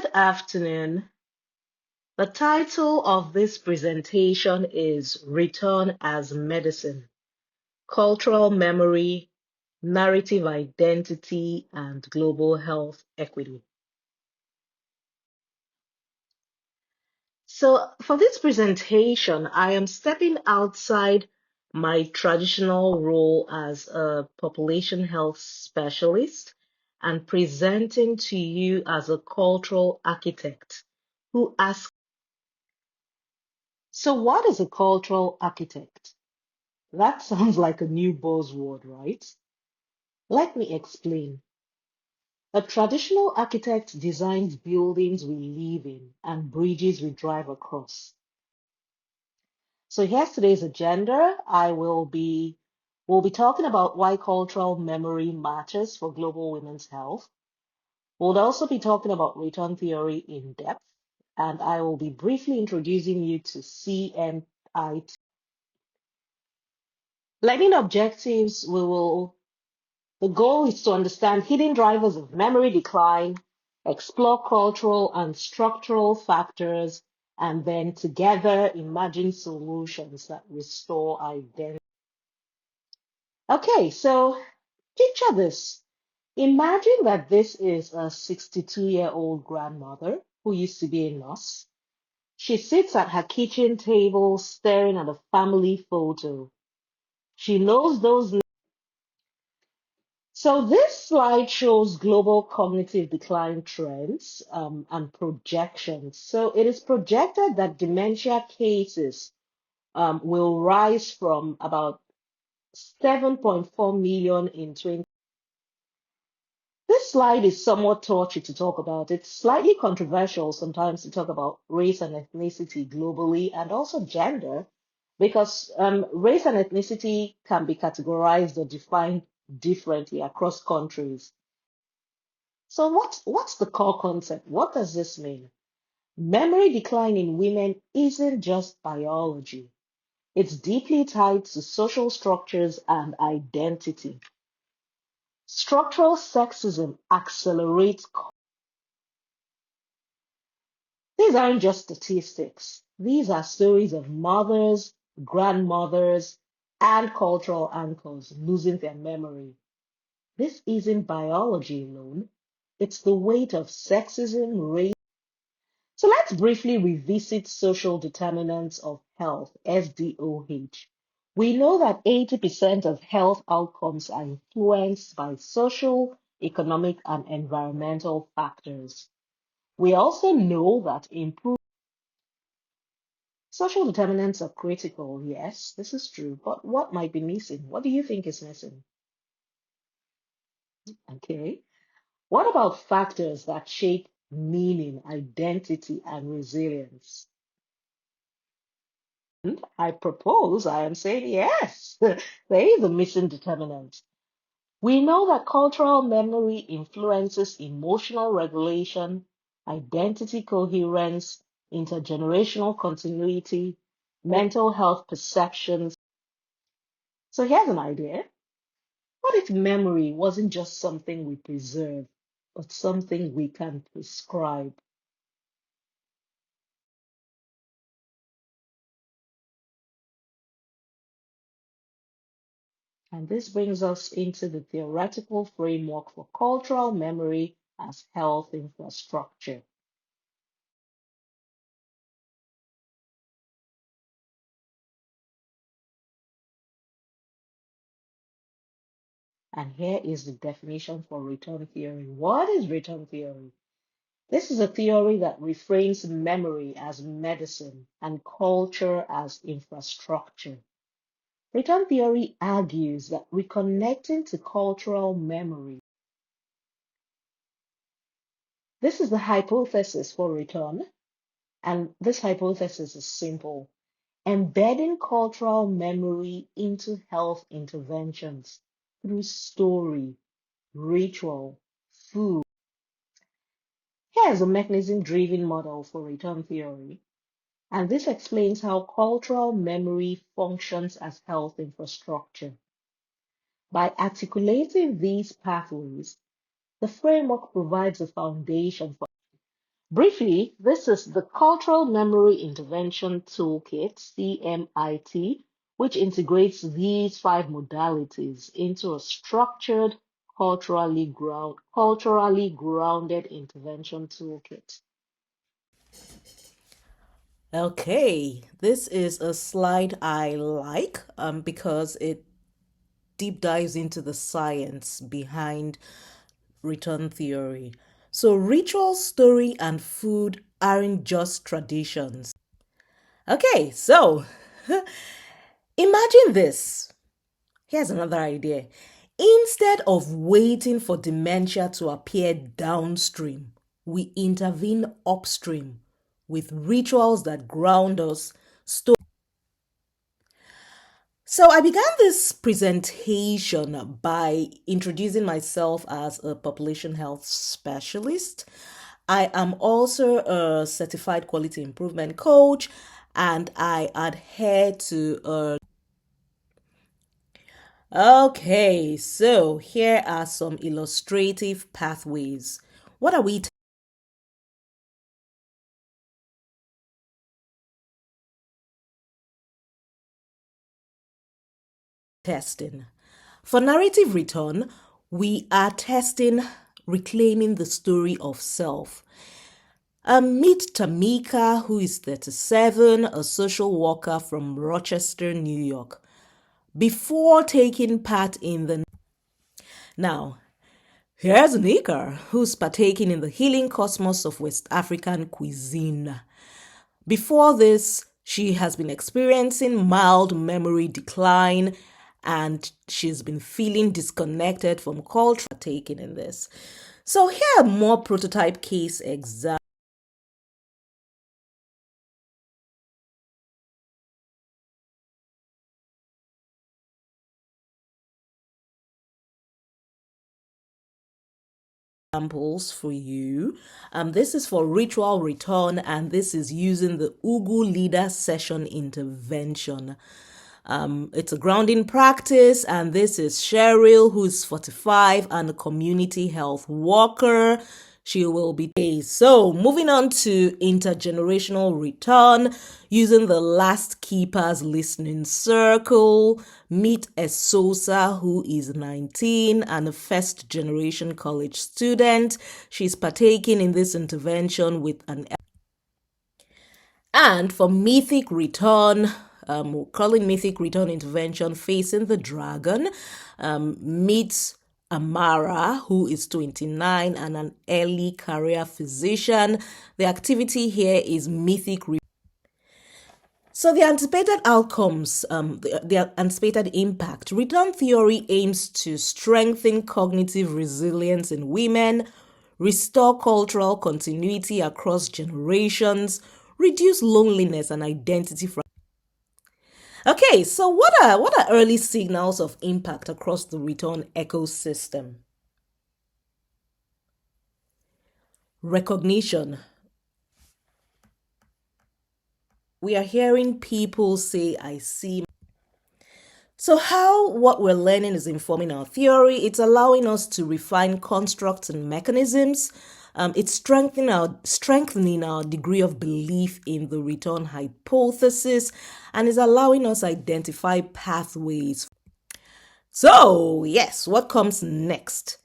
Good afternoon. The title of this presentation is Return as Medicine: Cultural Memory, Narrative Identity, and Global Health Equity. So for this presentation, I am stepping outside my traditional role as a population health specialist and presenting to you as a cultural architect who asks, so what is a cultural architect? That sounds like a new buzzword, right? Let me explain. A traditional architect designs buildings we live in and bridges we drive across. So here's today's agenda. We'll be talking about why cultural memory matters for global women's health. We'll also be talking about return theory in depth, and I will be briefly introducing you to CMIT. Learning objectives, the goal is to understand hidden drivers of memory decline, explore cultural and structural factors, and then together imagine solutions that restore identity. Okay, so picture this. Imagine that this is a 62-year-old grandmother who used to be a nurse. She sits at her kitchen table staring at a family photo. She knows those. So this slide shows global cognitive decline trends and projections. So it is projected that dementia cases will rise from about 7.4 million in 20. This slide is somewhat touchy to talk about. It's slightly controversial sometimes to talk about race and ethnicity globally and also gender, because race and ethnicity can be categorized or defined differently across countries. So what's the core concept? What does this mean? Memory decline in women isn't just biology. It's deeply tied to social structures and identity. Structural sexism accelerates. These aren't just statistics. These are stories of mothers, grandmothers, and cultural anchors losing their memory. This isn't biology alone. It's the weight of sexism, race. So let's briefly revisit social determinants of health, SDOH. We know that 80% of health outcomes are influenced by social, economic, and environmental factors. We also know that improved social determinants are critical. Yes, this is true. But what might be missing? What do you think is missing? Okay. What about factors that shape meaning, identity, and resilience? I am saying yes, there is a missing determinant. We know that cultural memory influences emotional regulation, identity coherence, intergenerational continuity, mental health perceptions. So here's an idea. What if memory wasn't just something we preserve, but something we can prescribe? And this brings us into the theoretical framework for cultural memory as health infrastructure. And here is the definition for return theory. What is return theory? This is a theory that reframes memory as medicine and culture as infrastructure. Return theory argues that reconnecting to cultural memory. This is the hypothesis for return, and this hypothesis is simple: embedding cultural memory into health interventions through story, ritual, food. Here's a mechanism-driven model for return theory, and this explains how cultural memory functions as health infrastructure. By articulating these pathways, the framework provides a foundation for Briefly, this is the Cultural Memory Intervention Toolkit, CMIT, which integrates these five modalities into a structured, culturally grounded intervention toolkit. Okay, this is a slide I like because it deep dives into the science behind return theory. So, ritual, story, and food aren't just traditions. Okay, so imagine this. Here's another idea. Instead of waiting for dementia to appear downstream, we intervene upstream with rituals that ground us. So I began this presentation by introducing myself as a population health specialist. I am also a certified quality improvement coach and I adhere to a Okay, so here are some illustrative pathways. What are we testing? For narrative return, we are testing reclaiming the story of self. Meet Tamika, who is 37, a social worker from Rochester, New York. Before taking part in the Now, here's Nika, who's partaking in the healing cosmos of West African cuisine. Before this, she has been experiencing mild memory decline and she's been feeling disconnected from culture taken in this. So here are more prototype case examples. For you. This is for ritual return, and this is using the Ugu Leader Session Intervention. It's a grounding practice, and this is Cheryl, who's 45 and a community health worker. She will be. So, moving on to intergenerational return, using the Last Keepers listening circle. Meet Esosa, who is 19 and a first generation college student. She's partaking in this intervention with an and for Mythic Return, we're calling Mythic Return intervention Facing the Dragon, meets Amara, who is 29 and an early career physician. The activity here is Mythic Return. So the anticipated outcomes, the anticipated impact. Return theory aims to strengthen cognitive resilience in women, restore cultural continuity across generations, reduce loneliness and identity. Okay, so what are early signals of impact across the return ecosystem? Recognition. We are hearing people say, I see. So how what we're learning is informing our theory. It's allowing us to refine constructs and mechanisms. It's strengthening our degree of belief in the return hypothesis and is allowing us identify pathways. So yes, what comes next?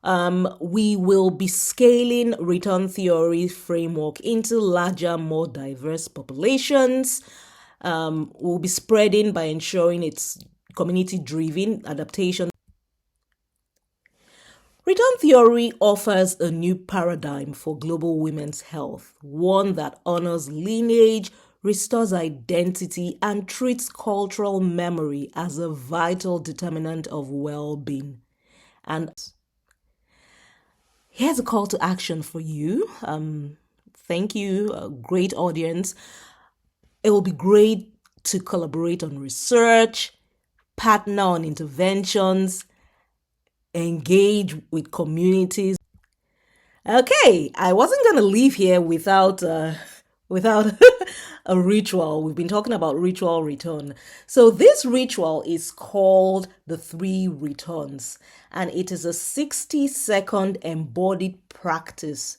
We will be scaling return theory framework into larger, more diverse populations. We'll be spreading by ensuring it's community-driven adaptation. Return theory offers a new paradigm for global women's health, one that honors lineage, restores identity, and treats cultural memory as a vital determinant of well-being. And here's a call to action for you. Thank you, a great audience. It will be great to collaborate on research, partner on interventions, engage with communities. Okay, I wasn't going to leave here without a ritual. We've been talking about ritual return. So this ritual is called the 3 returns, and it is a 60-second embodied practice